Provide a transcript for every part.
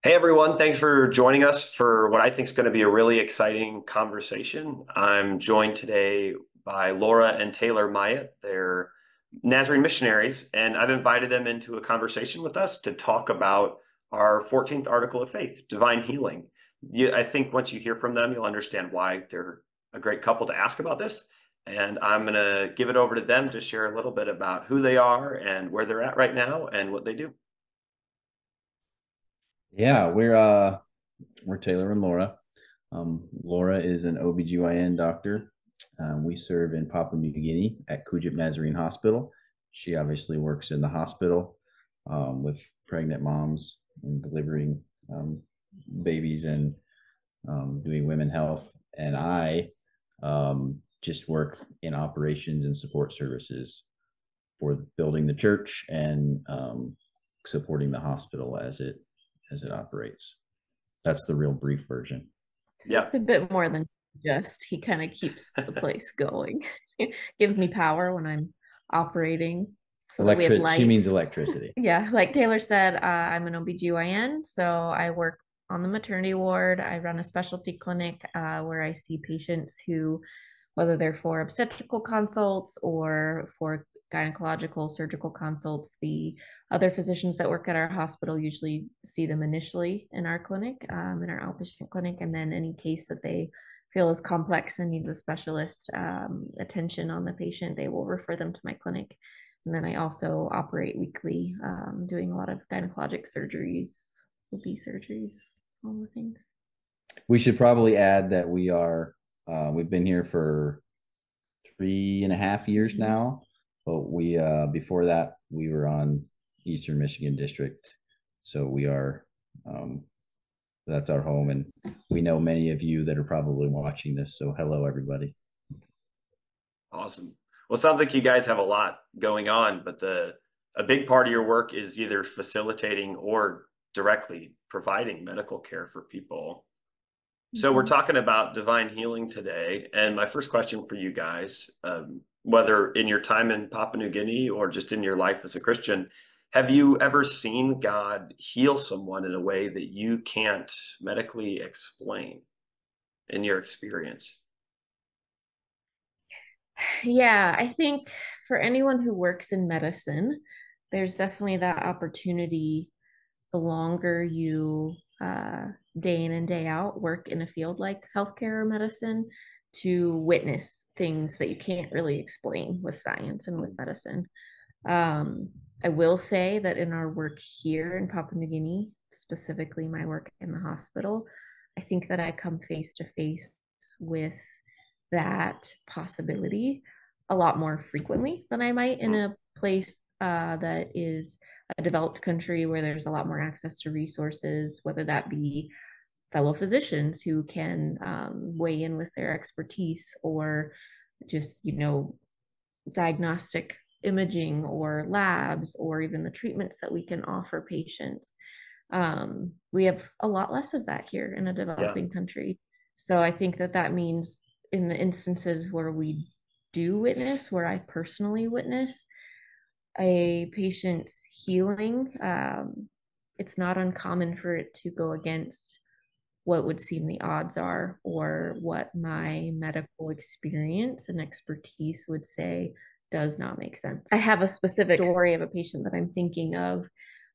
Hey everyone, thanks for joining us for what I think is going to be a really exciting conversation. I'm joined today by Laura and Taylor Myatt. They're Nazarene Missionaries, and I've invited them into a conversation with us to talk about our 14th article of faith, divine healing. I think once you hear from them, you'll understand why they're a great couple to ask about this. And I'm going to give it over to them to share a little bit about who they are and where they're at right now and what they do. Yeah, we're Taylor and Laura. Laura is an OBGYN doctor. We serve in Papua New Guinea at Kujip Nazarene Hospital. She obviously works in the hospital with pregnant moms and delivering babies and doing women health. And I just work in operations and support services for building the church and supporting the hospital as it operates. That's the real brief version. So Yeah. it's a bit more than just he kind of keeps the place going. Gives me power when I'm operating so that we have She means lights. electricity. Yeah, like Taylor said, I'm an OBGYN, so I work on the maternity ward. I run a specialty clinic where I see patients who, whether they're for obstetrical consults or for gynecological surgical consults, the other physicians that work at our hospital usually see them initially in our clinic, in our outpatient clinic, and then any case that they feel is complex and needs a specialist attention on the patient, they will refer them to my clinic. And then I also operate weekly, doing a lot of gynecologic surgeries, OB surgeries, all the things. We should probably add that we've been here for 3.5 years now, but we before that we were on Eastern Michigan District, so we are that's our home, and we know many of you that are probably watching this. So hello, everybody. Awesome. Well, it sounds like you guys have a lot going on, but a big part of your work is either facilitating or directly providing medical care for people. So we're talking about divine healing today. And my first question for you guys, whether in your time in Papua New Guinea or just in your life as a Christian, have you ever seen God heal someone in a way that you can't medically explain in your experience? Yeah, I think for anyone who works in medicine, there's definitely that opportunity the longer you day in and day out work in a field like healthcare or medicine to witness things that you can't really explain with science and with medicine. Um, I will say that in our work here in Papua New Guinea, specifically my work in the hospital, I think that I come face to face with that possibility a lot more frequently than I might in a place that is a developed country where there's a lot more access to resources, whether that be fellow physicians who can weigh in with their expertise or just, diagnostic imaging or labs or even the treatments that we can offer patients. We have a lot less of that here in a Yeah. developing country. So I think that that means in the instances where we do witness, where I personally witness a patient's healing, it's not uncommon for it to go against what would seem the odds are or what my medical experience and expertise would say does not make sense. I have a specific story of a patient that I'm thinking of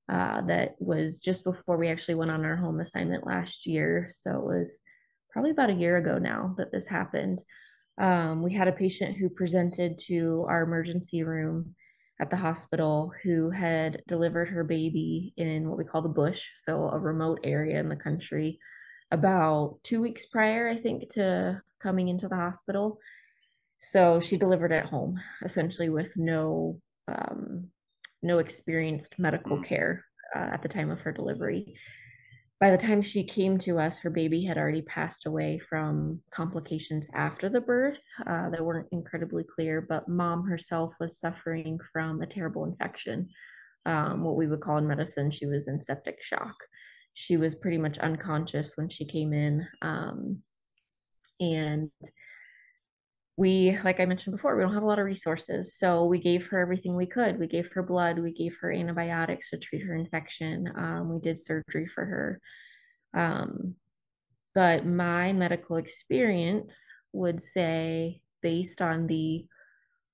that was just before we actually went on our home assignment last year. So it was probably about a year ago now that this happened. We had a patient who presented to our emergency room at the hospital who had delivered her baby in what we call the bush, so a remote area in the country, about 2 weeks prior, I think, to coming into the hospital. So she delivered at home, essentially with no experienced medical care at the time of her delivery. By the time she came to us, her baby had already passed away from complications after the birth that weren't incredibly clear, but mom herself was suffering from a terrible infection. What we would call in medicine, she was in septic shock. She was pretty much unconscious when she came in. And we, like I mentioned before, we don't have a lot of resources. So we gave her everything we could. We gave her blood, we gave her antibiotics to treat her infection. We did surgery for her. But my medical experience would say, based on the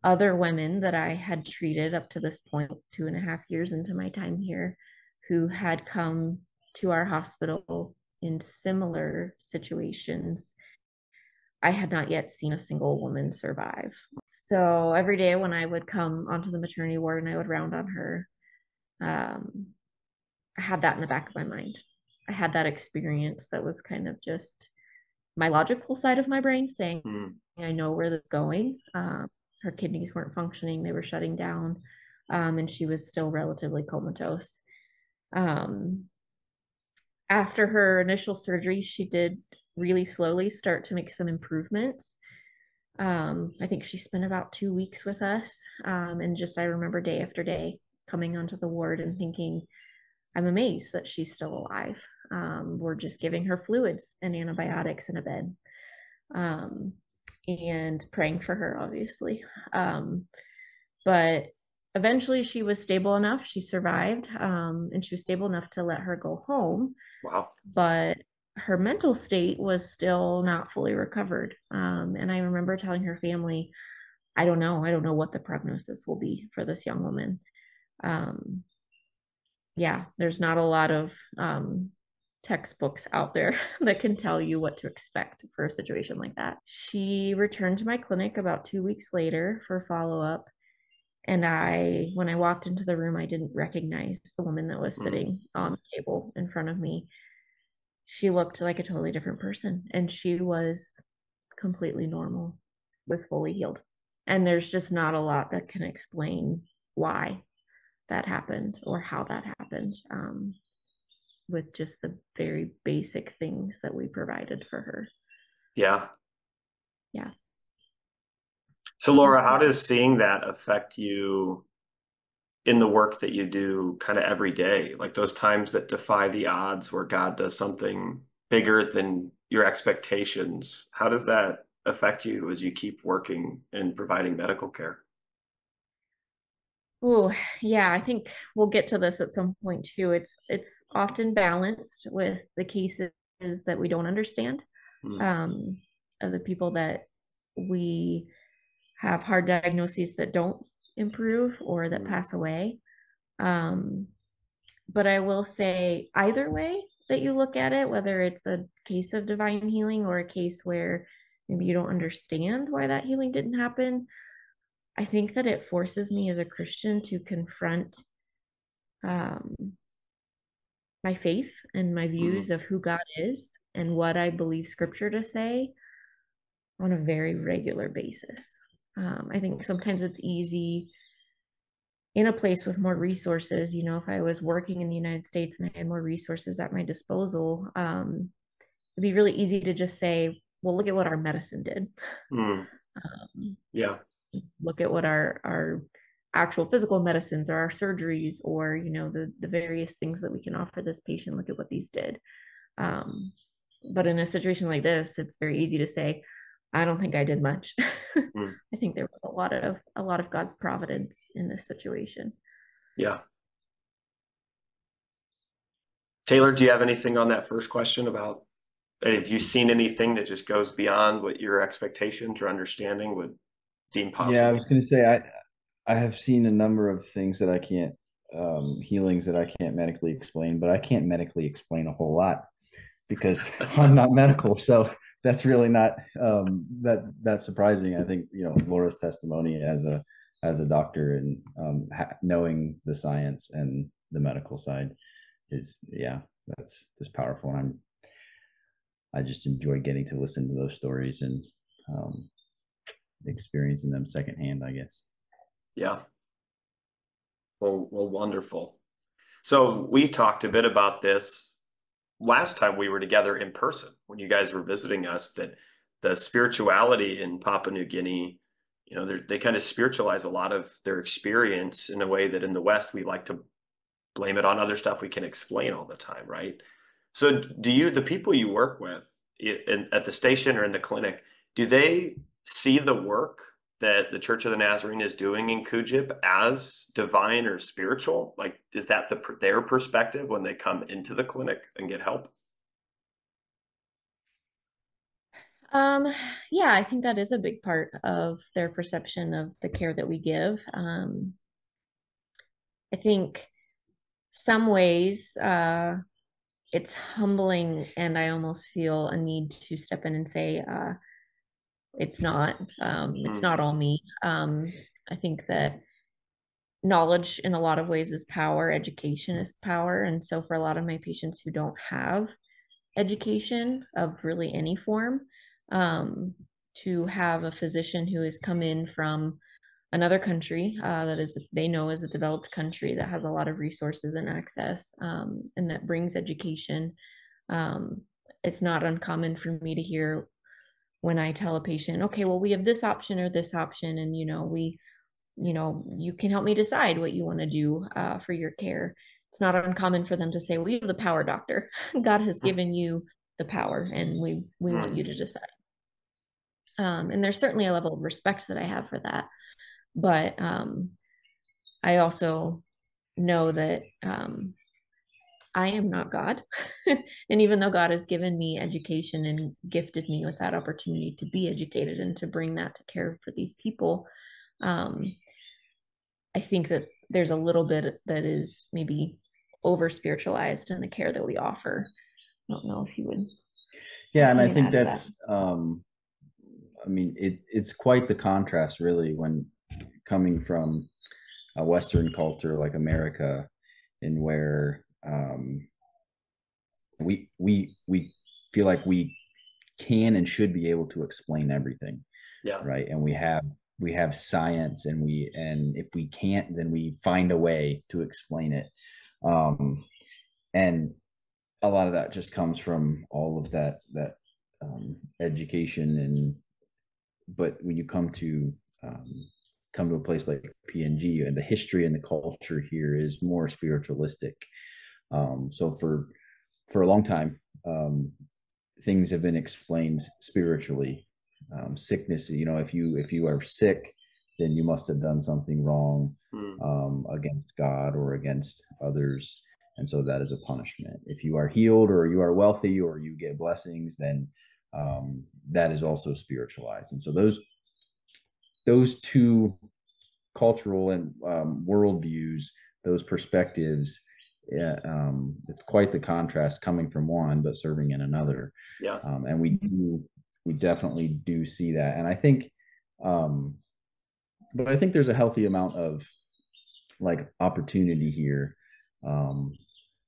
other women that I had treated up to this point, 2.5 years into my time here, who had come to our hospital in similar situations, I had not yet seen a single woman survive. So every day when I would come onto the maternity ward and I would round on her, um, I had that in the back of my mind. I had that experience that was kind of just my logical side of my brain saying, I know where this is going. Her kidneys weren't functioning, they were shutting down, and she was still relatively comatose. After her initial surgery, she did really slowly start to make some improvements. I think she spent about 2 weeks with us. And just I remember day after day coming onto the ward and thinking, I'm amazed that she's still alive. We're just giving her fluids and antibiotics in a bed, and praying for her, obviously. But eventually she was stable enough. She survived, and she was stable enough to let her go home. Wow. But her mental state was still not fully recovered. And I remember telling her family, I don't know what the prognosis will be for this young woman. Yeah, there's not a lot of textbooks out there that can tell you what to expect for a situation like that. She returned to my clinic about 2 weeks later for follow-up. And when I walked into the room, I didn't recognize the woman that was sitting on the table in front of me. She looked like a totally different person, and she was completely normal, was fully healed. And there's just not a lot that can explain why that happened or how that happened, with just the very basic things that we provided for her. Yeah. Yeah. So Laura, how does seeing that affect you in the work that you do kind of every day? Like those times that defy the odds where God does something bigger than your expectations. How does that affect you as you keep working and providing medical care? Oh, yeah, I think we'll get to this at some point too. It's often balanced with the cases that we don't understand, of the people that we have hard diagnoses that don't improve or that pass away. But I will say, either way that you look at it, whether it's a case of divine healing or a case where maybe you don't understand why that healing didn't happen, I think that it forces me as a Christian to confront um, my faith and my views of who God is and what I believe scripture to say on a very regular basis. I think sometimes it's easy in a place with more resources. You know, if I was working in the United States and I had more resources at my disposal, it'd be really easy to just say, well, look at what our medicine did. Yeah. Look at what our actual physical medicines or our surgeries or, you know, the various things that we can offer this patient. Look at what these did. But in a situation like this, it's very easy to say, I don't think I did much. I think there was a lot of God's providence in this situation. Yeah. Taylor, do you have anything on that first question about, have you seen anything that just goes beyond what your expectations or understanding would deem possible? Yeah, I was going to say I have seen a number of things that I can't healings that I can't medically explain, but I can't medically explain a whole lot because I'm not medical. So that's really not that's surprising. I think, you know, Laura's testimony as a doctor and knowing the science and the medical side is, yeah, that's just powerful. And I just enjoy getting to listen to those stories and experiencing them secondhand, I guess. Yeah. Well, wonderful. So we talked a bit about this last time we were together in person when you guys were visiting us, that the spirituality in Papua New Guinea, you know, they kind of spiritualize a lot of their experience in a way that in the West, we like to blame it on other stuff we can explain all the time, right? So the people you work with at the station or in the clinic, do they see the work that the Church of the Nazarene is doing in Kujip as divine or spiritual? Like, is that their perspective when they come into the clinic and get help? Um, yeah, I think that is a big part of their perception of the care that we give. I think some ways it's humbling, and I almost feel a need to step in and say, it's Mm, not all me. I think that knowledge in a lot of ways is power, education is power. And so for a lot of my patients who don't have education of really any form, um, to have a physician who has come in from another country that is they know is a developed country that has a lot of resources and access, and that brings education. um, it's not uncommon for me to hear when I tell a patient, okay, well, we have this option or this option, and you can help me decide what you want to do for your care. It's not uncommon for them to say, we have the power, doctor. God has given you the power, and we want mm, you to decide. And there's certainly a level of respect that I have for that. But I also know that I am not God. And even though God has given me education and gifted me with that opportunity to be educated and to bring that to care for these people, um, I think that there's a little bit that is maybe over spiritualized in the care that we offer. I don't know if you would Yeah, have and I something to think add to that. that's I mean, it's quite the contrast, really, when coming from a Western culture like America, in where we feel like we can and should be able to explain everything, yeah. right? And we have science, and if we can't, then we find a way to explain it. And a lot of that just comes from all of that education. And but when you come to a place like PNG, and the history and the culture here is more spiritualistic. So for a long time, things have been explained spiritually. Sickness, if you are sick, then you must have done something wrong, Mm, against God or against others, and so that is a punishment. If you are healed, or you are wealthy, or you get blessings, then that is also spiritualized. And so those two cultural and worldviews, those perspectives, yeah, it's quite the contrast coming from one but serving in another. yeah. And we definitely do see that. And um, I think there's a healthy amount of like opportunity here, um,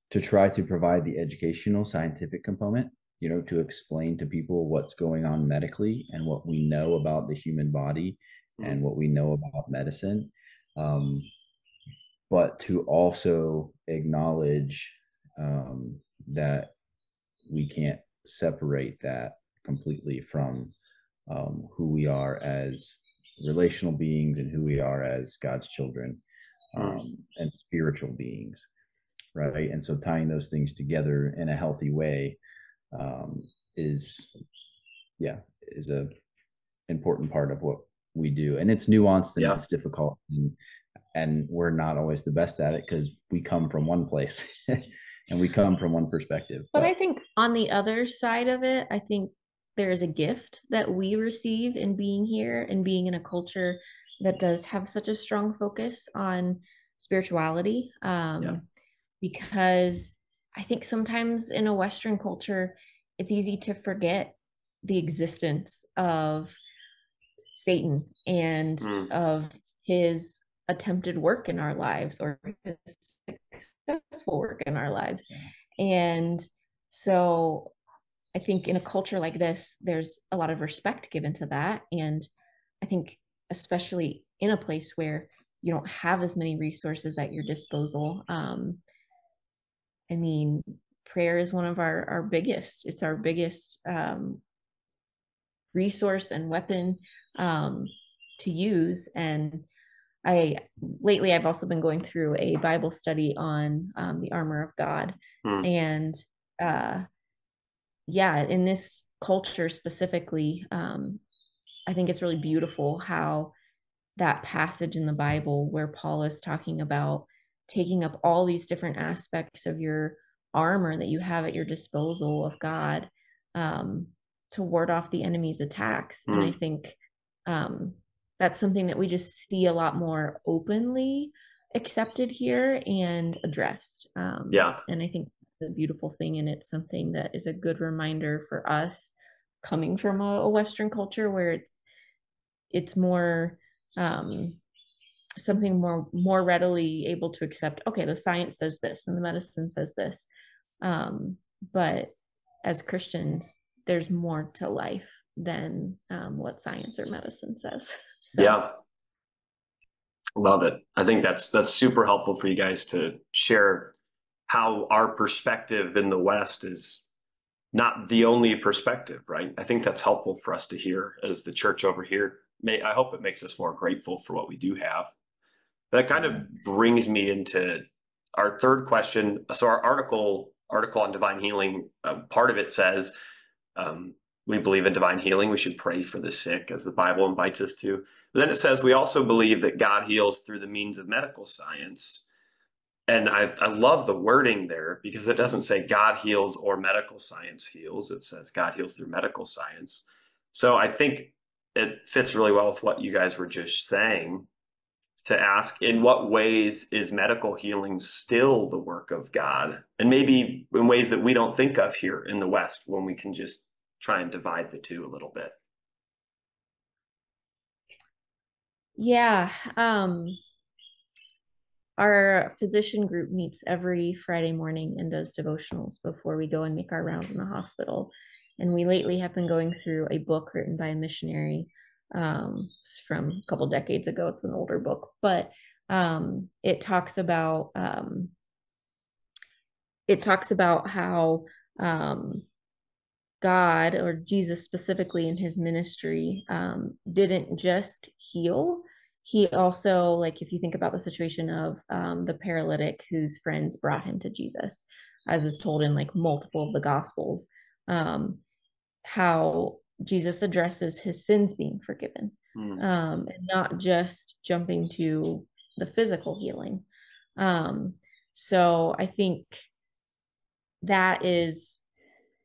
to try to provide the educational scientific component, to explain to people what's going on medically and what we know about the human body and Mm, what we know about medicine. Um, but to also acknowledge, that we can't separate that completely from, who we are as relational beings and who we are as God's children, mm, and spiritual beings, right? And so tying those things together in a healthy way, um, is, yeah, is a important part of what we do. And it's nuanced and yeah. it's difficult, and we're not always the best at it because we come from one place and we come from one perspective. But I But think on the other side of it, I think there is a gift that we receive in being here and being in a culture that does have such a strong focus on spirituality. Yeah. Because I think sometimes in a Western culture, it's easy to forget the existence of Satan and Mm, of his attempted work in our lives, or his successful work in our lives. And so I think in a culture like this, there's a lot of respect given to that. And I think, especially in a place where you don't have as many resources at your disposal, I mean, prayer is one of it's our biggest resource and weapon um, to use. And lately I've also been going through a Bible study on the armor of God. mm, And uh, yeah, in this culture specifically, I think it's really beautiful how that passage in the Bible where Paul is talking about taking up all these different aspects of your armor that you have at your disposal of God, um, to ward off the enemy's attacks. And I Mm. think that's something that we just see a lot more openly accepted here and addressed. Yeah. And I think the beautiful thing, and it's something that is a good reminder for us coming from a Western culture where it's more something more readily able to accept. Okay, the science says this and the medicine says this, but as Christians, there's more to life than what science or medicine says. So Yeah. Love it. I think that's super helpful for you guys to share how our perspective in the West is not the only perspective, right? I think that's helpful for us to hear as the church over here. I hope it makes us more grateful for what we do have. That kind of brings me into our third question. So our article on divine healing, part of it says we believe in divine healing. We should pray for the sick, as the Bible invites us to. But then it says we also believe that God heals through the means of medical science. And I love the wording there because it doesn't say God heals or medical science heals. It says God heals through medical science. So I think it fits really well with what you guys were just saying, to ask, in what ways is medical healing still the work of God? And maybe in ways that we don't think of here in the West, when we can just try and divide the two a little bit. yeah, our physician group meets every Friday morning and does devotionals before we go and make our rounds in the hospital. And we lately have been going through a book written by a missionary from a couple decades ago. It's an older book, but it talks about how God, or Jesus specifically in his ministry, didn't just heal. He also, like, if you think about the situation of the paralytic whose friends brought him to Jesus, as is told in like multiple of the Gospels, how Jesus addresses his sins being forgiven, and not just jumping to the physical healing. So I think that is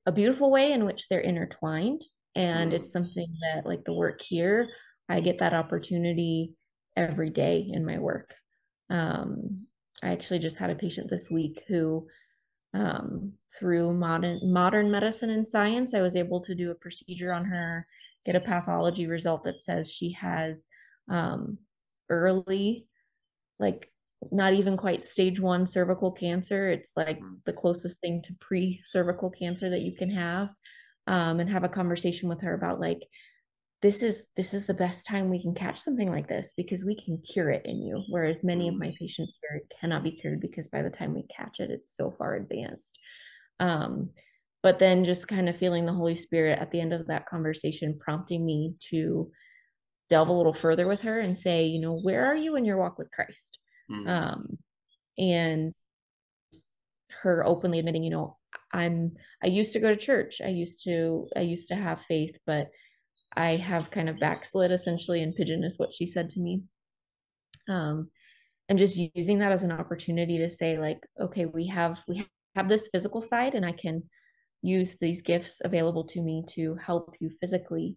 a beautiful way in which they're intertwined. And it's something that, like the work here, I get that opportunity every day in my work. I actually just had a patient this week who, through modern medicine and science, I was able to do a procedure on her, get a pathology result that says she has early, like not even quite stage 1 cervical cancer. It's like the closest thing to pre-cervical cancer that you can have. And have a conversation with her about, like, this is the best time we can catch something like this, because we can cure it in you, whereas many of my patients here cannot be cured because by the time we catch it, it's so far advanced. But then just kind of feeling the Holy Spirit at the end of that conversation prompting me to delve a little further with her and say, you know, where are you in your walk with Christ? And her openly admitting, you know, I used to go to church. I used to have faith, but I have kind of backslid, essentially, and pigeon is what she said to me. And just using that as an opportunity to say, like, okay, we have this physical side, and I can use these gifts available to me to help you physically.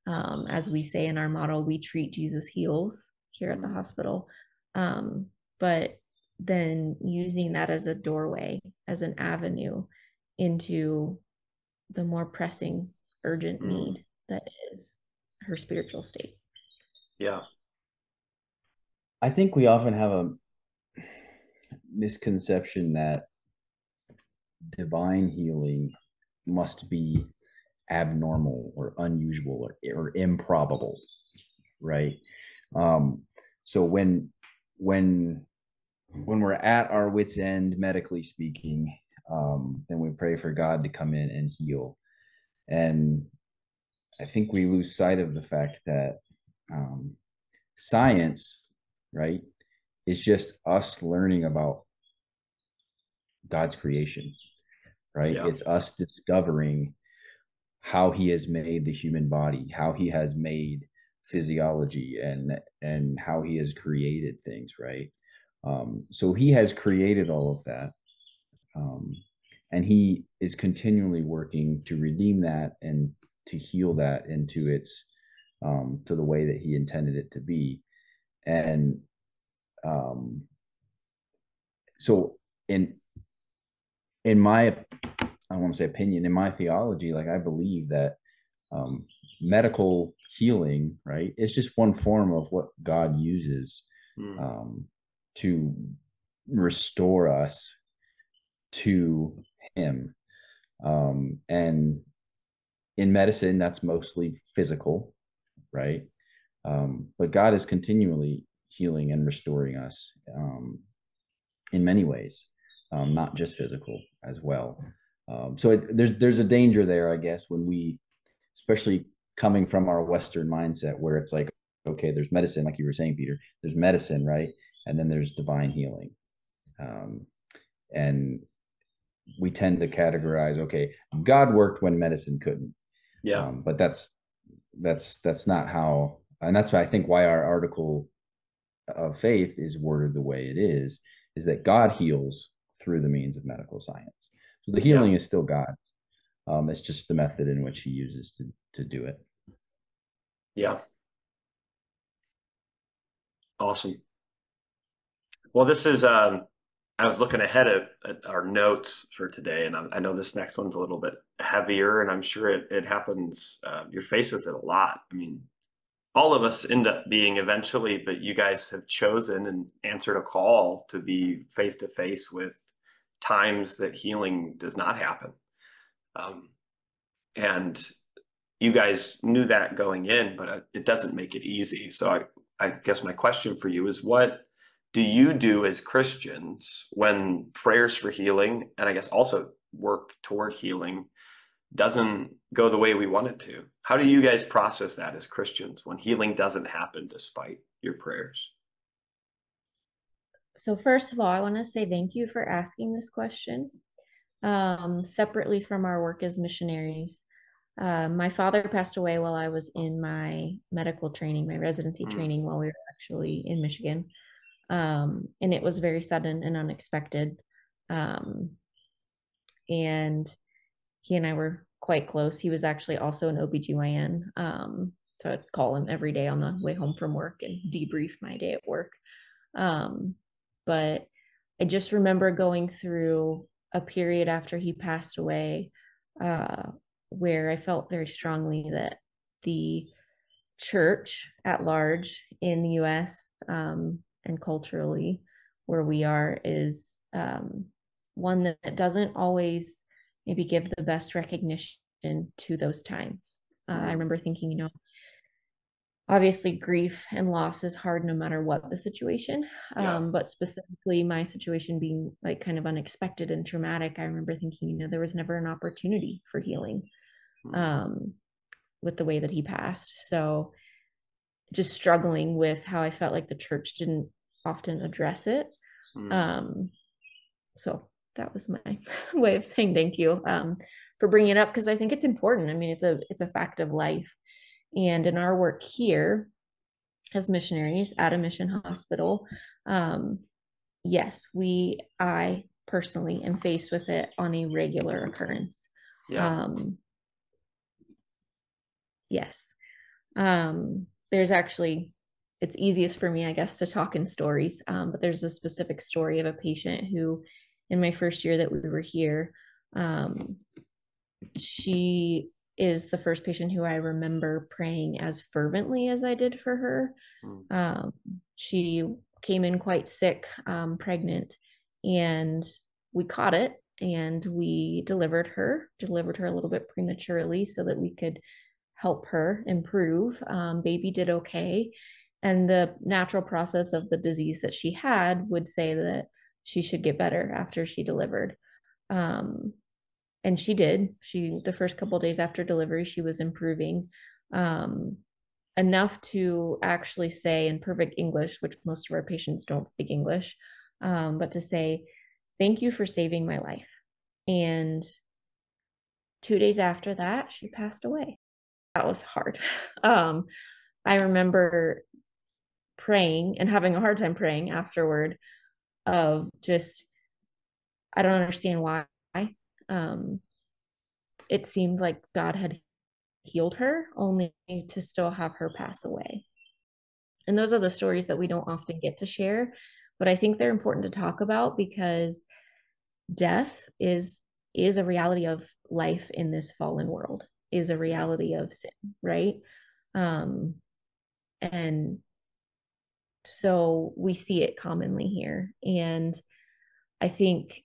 As we say in our motto, we treat, Jesus heals here at the hospital. But then using that as a doorway, as an avenue into the more pressing, urgent need that is her spiritual state. Yeah. I think we often have a misconception that divine healing must be abnormal or unusual or improbable, right? So when we're at our wits' end, medically speaking, then we pray for God to come in and heal. And I think we lose sight of the fact that science, right, is just us learning about God's creation, right? Yeah. It's us discovering how he has made the human body, how he has made physiology, and how he has created things, right? So he has created all of that, and he is continually working to redeem that and to heal that into its to the way that he intended it to be. And so in my, I want to say opinion, in my theology, like I believe that medical healing, right, it's just one form of what God uses to restore us to him. And in medicine, that's mostly physical, right? But God is continually healing and restoring us in many ways, not just physical as well. So there's a danger there, I guess, when we, especially coming from our Western mindset, where it's like, okay, there's medicine, like you were saying, Peter, there's medicine, right? And then there's divine healing. And we tend to categorize, okay, God worked when medicine couldn't. Yeah. But that's not how, and that's why I think why our article of faith is worded the way it is that God heals through the means of medical science. So the healing is still God. It's just the method in which he uses to do it. Yeah. Awesome. Well, this is, I was looking ahead at our notes for today, and I know this next one's a little bit heavier, and I'm sure it happens, you're faced with it a lot. I mean, all of us end up being eventually, but you guys have chosen and answered a call to be face to face with times that healing does not happen. And you guys knew that going in, but it doesn't make it easy. So I guess my question for you is, what do you do as Christians when prayers for healing, and I guess also work toward healing, doesn't go the way we want it to? How do you guys process that as Christians when healing doesn't happen despite your prayers? So first of all, I want to say thank you for asking this question. Separately from our work as missionaries, my father passed away while I was in my medical training, my residency training, while we were actually in Michigan. And it was very sudden and unexpected. And he and I were quite close. He was actually also an OBGYN. So I'd call him every day on the way home from work and debrief my day at work. But I just remember going through a period after he passed away where I felt very strongly that the church at large in the US and culturally where we are is one that doesn't always maybe give the best recognition to those times. I remember thinking, obviously grief and loss is hard no matter what the situation. But specifically my situation being like kind of unexpected and traumatic, I remember thinking, there was never an opportunity for healing with the way that he passed. So just struggling with how I felt like the church didn't often address it. So that was my way of saying thank you for bringing it up, because I think it's important. I mean, it's a fact of life. And in our work here as missionaries at a mission hospital, yes, I personally am faced with it on a regular occurrence. Yes. There's actually, it's easiest for me, I guess, to talk in stories. But there's a specific story of a patient who, in my first year that we were here, she is the first patient who I remember praying as fervently as I did for her. She came in quite sick, pregnant, and we caught it and we delivered her a little bit prematurely so that we could help her improve. Baby did okay. And the natural process of the disease that she had would say that she should get better after she delivered. And she did. The first couple of days after delivery, she was improving enough to actually say in perfect English, which most of our patients don't speak English, but to say, "Thank you for saving my life." And 2 days after that, she passed away. That was hard. I remember praying and having a hard time praying afterward of just, I don't understand why. It seemed like God had healed her, only to still have her pass away. And those are the stories that we don't often get to share, but I think they're important to talk about because death is a reality of life in this fallen world, is a reality of sin, right? Um, and so we see it commonly here. And I think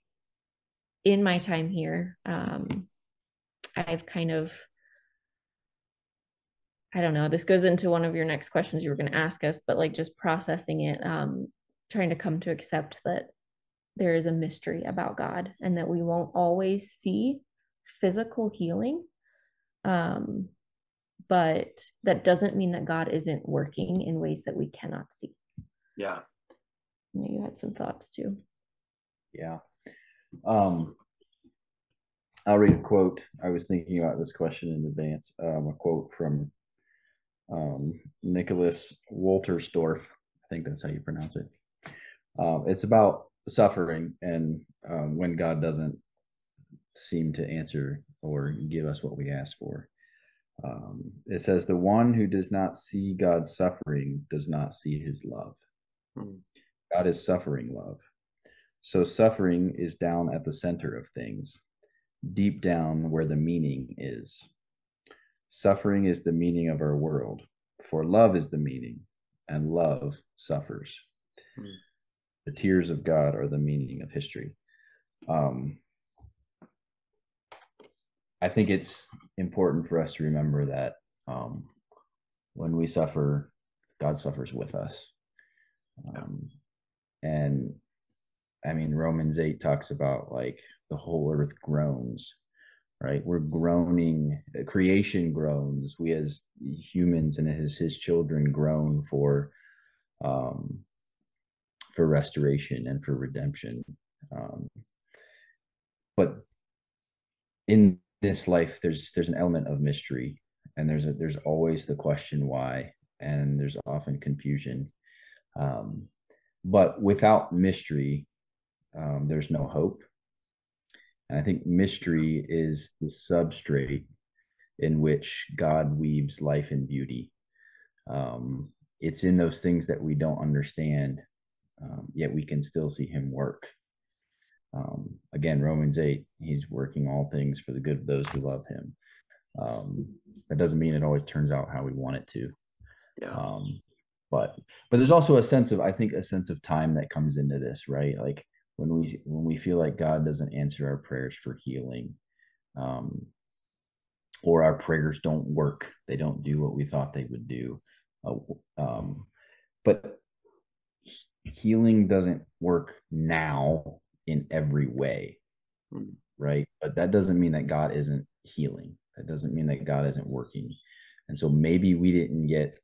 in my time here, I've kind of, I don't know, this goes into one of your next questions you were going to ask us, but like just processing it, trying to come to accept that there is a mystery about God and that we won't always see physical healing. Um, but that doesn't mean that God isn't working in ways that we cannot see. Yeah. You had some thoughts too. Yeah. I'll read a quote. I was thinking about this question in advance. A quote from Nicholas Wolterstorff. I think that's how you pronounce it. It's about suffering and when God doesn't seem to answer or give us what we ask for. It says, "The one who does not see God's suffering does not see his love." God is suffering love. So suffering is down at the center of things, deep down where the meaning is. Suffering is the meaning of our world, for love is the meaning, and love suffers. The tears of God are the meaning of history. I think it's important for us to remember that when we suffer, God suffers with us. And I mean, Romans 8 talks about like the whole earth groans, right? We're groaning, creation groans. We as humans and as his children groan for restoration and for redemption. But in this life, there's an element of mystery, and there's always the question why, and there's often confusion. But without mystery, there's no hope. And I think mystery is the substrate in which God weaves life and beauty. It's in those things that we don't understand, yet we can still see him work. Again, Romans 8, he's working all things for the good of those who love him. That doesn't mean it always turns out how we want it to. Yeah. But there's also a sense of, I think, a sense of time that comes into this, right? Like when we feel like God doesn't answer our prayers for healing, or our prayers don't work, they don't do what we thought they would do. But healing doesn't work now in every way, right? But that doesn't mean that God isn't healing. That doesn't mean that God isn't working. And so maybe we didn't get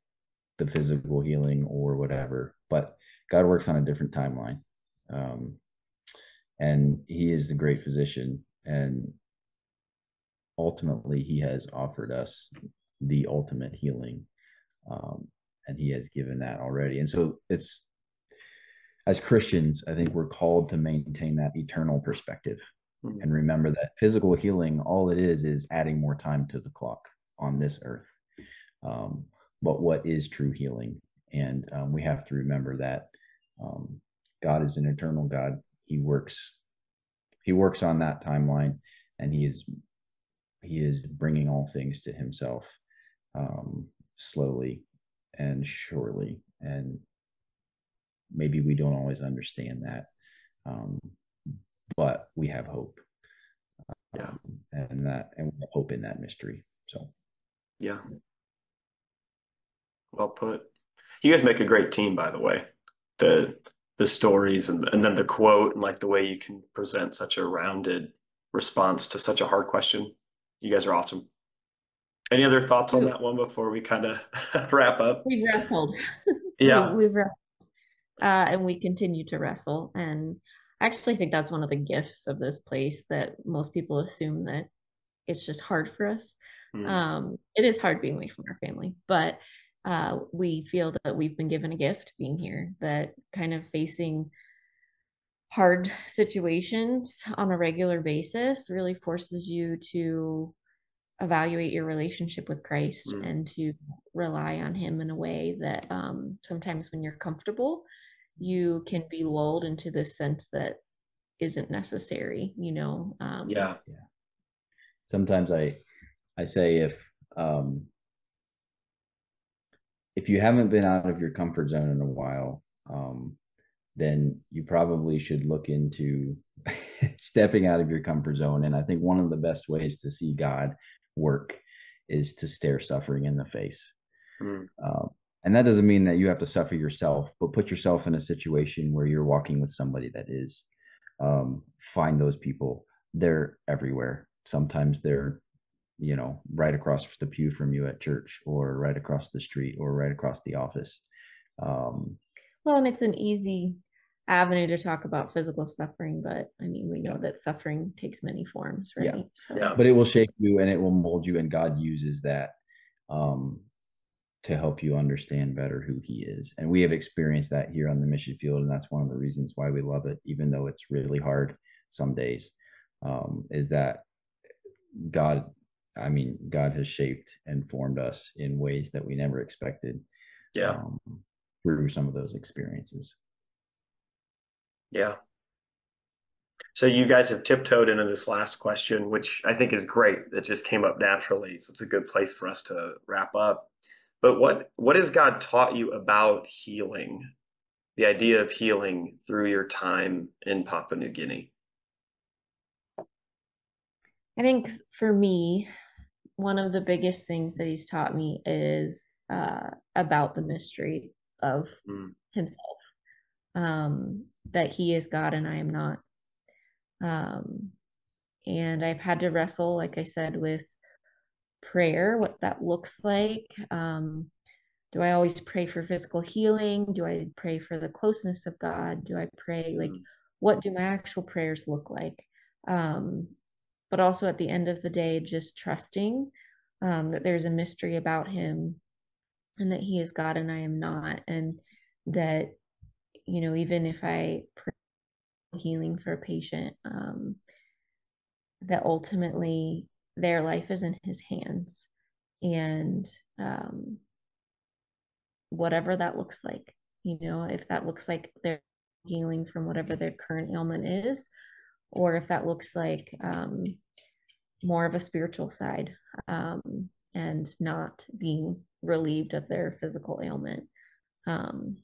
the physical healing or whatever, but God works on a different timeline. And he is the great physician, and ultimately he has offered us the ultimate healing, and he has given that already. And so it's, as Christians, I think we're called to maintain that eternal perspective and remember that physical healing, all it is adding more time to the clock on this earth. But what is true healing? And we have to remember that God is an eternal God. He works on that timeline, and he is bringing all things to himself, slowly and surely. And maybe we don't always understand that, but we have hope. And we have hope in that mystery. So yeah, well put. You guys make a great team, by the way. The stories and then the quote, and like the way you can present such a rounded response to such a hard question. You guys are awesome. Any other thoughts on that one before we kind of wrap up? We've wrestled. Yeah. We've wrestled. And we continue to wrestle. And I actually think that's one of the gifts of this place, that most people assume that it's just hard for us. It is hard being away from our family, but we feel that we've been given a gift being here, that kind of facing hard situations on a regular basis really forces you to evaluate your relationship with Christ Mm. and to rely on him in a way that sometimes when you're comfortable, you can be lulled into this sense that isn't necessary, you know. Yeah. Yeah. Sometimes I say if you haven't been out of your comfort zone in a while, then you probably should look into stepping out of your comfort zone. And I think one of the best ways to see God work is to stare suffering in the face. Mm. And that doesn't mean that you have to suffer yourself, but put yourself in a situation where you're walking with somebody that is. Find those people. They're everywhere. Sometimes they're, right across the pew from you at church, or right across the street, or right across the office. Well, and it's an easy avenue to talk about physical suffering, but I mean, we know that suffering takes many forms, right? Yeah. So, Yeah. But it will shape you and it will mold you, and God uses that um, to help you understand better who he is. And we have experienced that here on the mission field, and that's one of the reasons why we love it, even though it's really hard some days, is that God, God has shaped and formed us in ways that we never expected, Yeah. um, through some of those experiences. Yeah. So you guys have tiptoed into this last question, which I think is great. It just came up naturally. So it's a good place for us to wrap up. But what has God taught you about healing? The idea of healing through your time in Papua New Guinea? I think for me, one of the biggest things that he's taught me is about the mystery of Mm. himself, that he is God and I am not. And I've had to wrestle, like I said, with prayer, what that looks like. Do I always pray for physical healing? Do I pray for the closeness of God? Do I pray, like, Mm. what do my actual prayers look like? Um, but also at the end of the day, just trusting that there's a mystery about him and that he is God and I am not. And that, even if I pray healing for a patient, that ultimately their life is in his hands. And whatever that looks like, if that looks like they're healing from whatever their current ailment is, or if that looks like more of a spiritual side, um, and not being relieved of their physical ailment. Um,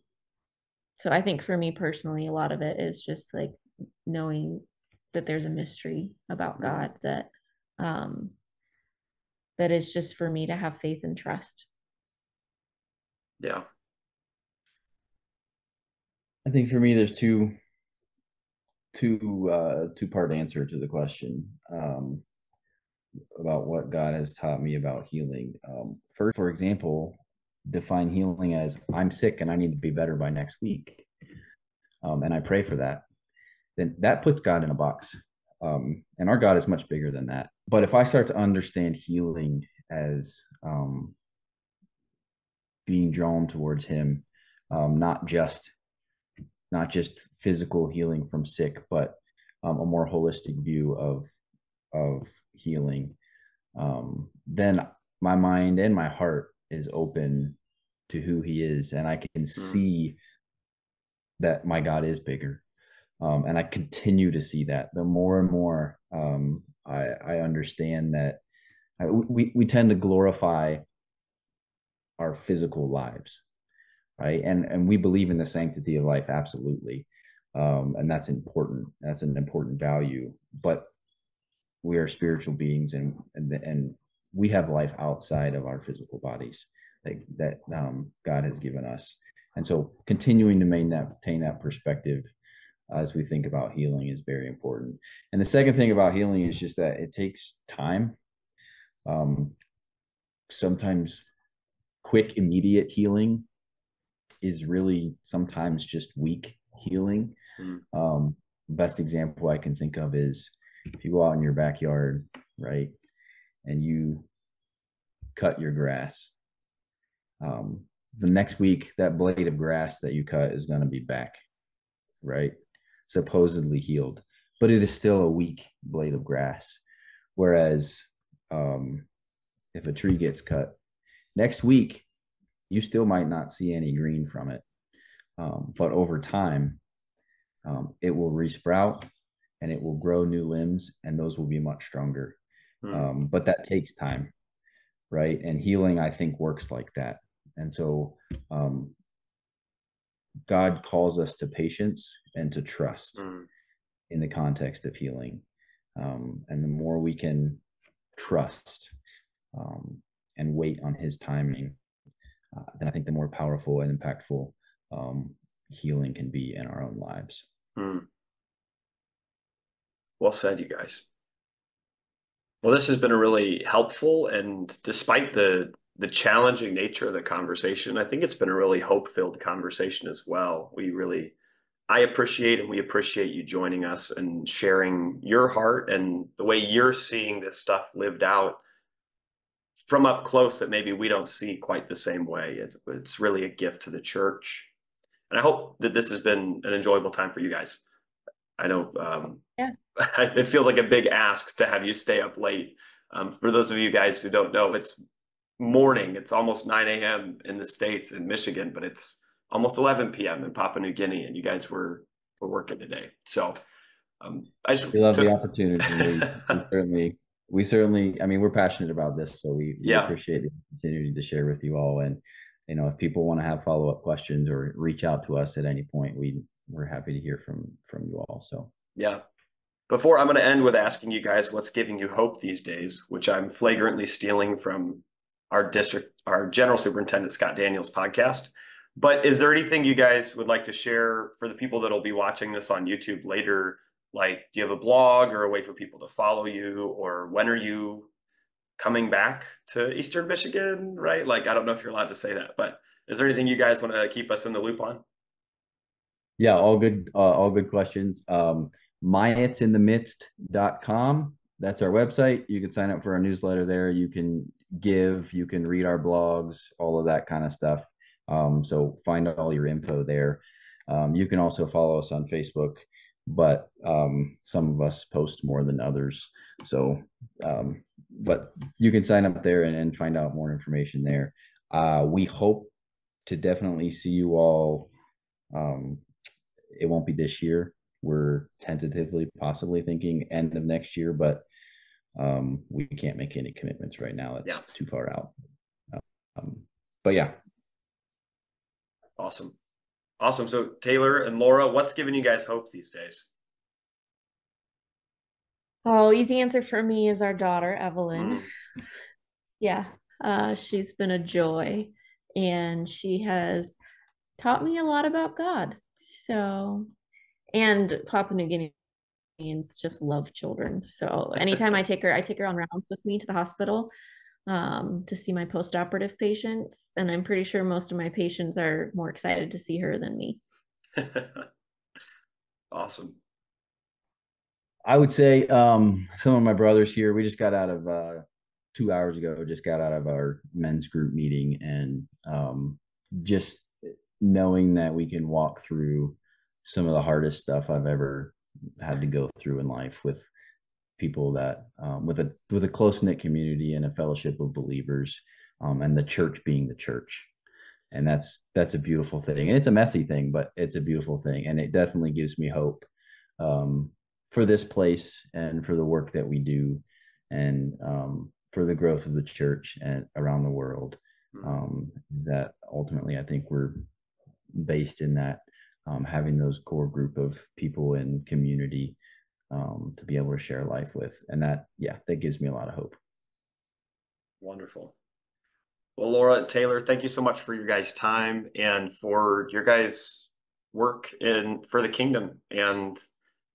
so I think for me personally, a lot of it is just like knowing that there's a mystery about God um, that is just for me to have faith and trust. Yeah. I think for me, there's two-part answer to the question, about what God has taught me about healing. First, for example, define healing as I'm sick and I need to be better by next week, and I pray for that. Then that puts God in a box, and our God is much bigger than that. But if I start to understand healing as being drawn towards Him, not just physical healing from sick, but a more holistic view of healing, then my mind and my heart is open to who He is, and I can Mm. see that my God is bigger, and I continue to see that. The more and more I understand that we tend to glorify our physical lives, right? And we believe in the sanctity of life, absolutely, and that's important. That's an important value, but we are spiritual beings, and we have life outside of our physical bodies that God has given us. And so continuing to maintain that perspective as we think about healing is very important. And the second thing about healing is just that it takes time. Sometimes quick, immediate healing is really sometimes just weak healing. Mm. Best example I can think of is if you go out in your backyard, right, and you cut your grass. The next week, that blade of grass that you cut is going to be back, right? Supposedly healed, but it is still a weak blade of grass. Whereas if a tree gets cut, next week, you still might not see any green from it. But over time, it will resprout and it will grow new limbs, and those will be much stronger. But that takes time, right? And healing, I think, works like that. And so God calls us to patience and to trust in the context of healing. And the more we can trust and wait on his timing, then I think the more powerful and impactful healing can be in our own lives. Well said, you guys. Well, this has been a really helpful, and despite the challenging nature of the conversation, I think it's been a really hope-filled conversation as well. I appreciate, and we appreciate you joining us and sharing your heart and the way you're seeing this stuff lived out from up close that maybe we don't see quite the same way. It's really a gift to the church. And I hope that this has been an enjoyable time for you guys. I know it feels like a big ask to have you stay up late. For those of you guys who don't know, it's morning. It's almost 9 a.m. in the States, in Michigan, but it's almost 11 p.m. in Papua New Guinea, and you guys were working today. So we love the opportunity. We certainly, I mean, we're passionate about this, so we appreciate the opportunity to share with you all. And, you know, if people want to have follow-up questions or reach out to us at any point, we're happy to hear from you all. So, yeah. Before, I'm going to end with asking you guys what's giving you hope these days, which I'm flagrantly stealing from our general superintendent, Scott Daniels' podcast. But is there anything you guys would like to share for the people that'll be watching this on YouTube later? Like, do you have a blog or a way for people to follow you? Or when are you coming back to Eastern Michigan, right? Like, I don't know if you're allowed to say that, but is there anything you guys want to keep us in the loop on? Yeah, all good questions. Myattsinthemidst.com. That's our website. You can sign up for our newsletter there. You can give, you can read our blogs, all of that kind of stuff. So find all your info there. You can also follow us on Facebook, but some of us post more than others. So, but you can sign up there and find out more information there. We hope to definitely see you all. It won't be this year. We're tentatively possibly thinking end of next year, but we can't make any commitments right now. That's too far out. But yeah. Awesome. So Taylor and Laura, what's giving you guys hope these days? Oh, easy answer for me is our daughter, Evelyn. Yeah. She's been a joy, and she has taught me a lot about God. So, and Papua New Guineans just love children. So anytime I take her on rounds with me to the hospital to see my post-operative patients. And I'm pretty sure most of my patients are more excited to see her than me. Awesome. I would say some of my brothers here, we just got out of 2 hours ago, just got out of our men's group meeting, and just knowing that we can walk through some of the hardest stuff I've ever had to go through in life with people that with a close-knit community and a fellowship of believers, and the church being the church. And that's a beautiful thing. And it's a messy thing, but it's a beautiful thing. And it definitely gives me hope for this place and for the work that we do, and for the growth of the church and around the world. Is that ultimately, I think we're based in that, having those core group of people in community to be able to share life with. And that gives me a lot of hope. Wonderful. Well, Laura and Taylor, thank you so much for your guys' time and for your guys' work for the kingdom and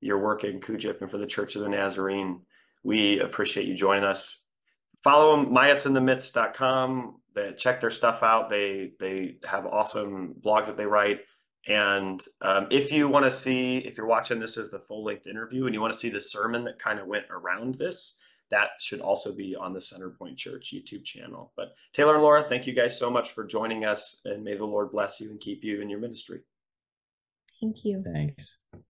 your work in Kujip and for the Church of the Nazarene. We appreciate you joining us. Follow them, myattsinthemidst.com. Check their stuff out. They have awesome blogs that they write. And if you want to see, if you're watching this as the full-length interview and you want to see the sermon that kind of went around this, that should also be on the Centerpointe Church YouTube channel. But Taylor and Laura, thank you guys so much for joining us, and may the Lord bless you and keep you in your ministry. Thank you. Thanks.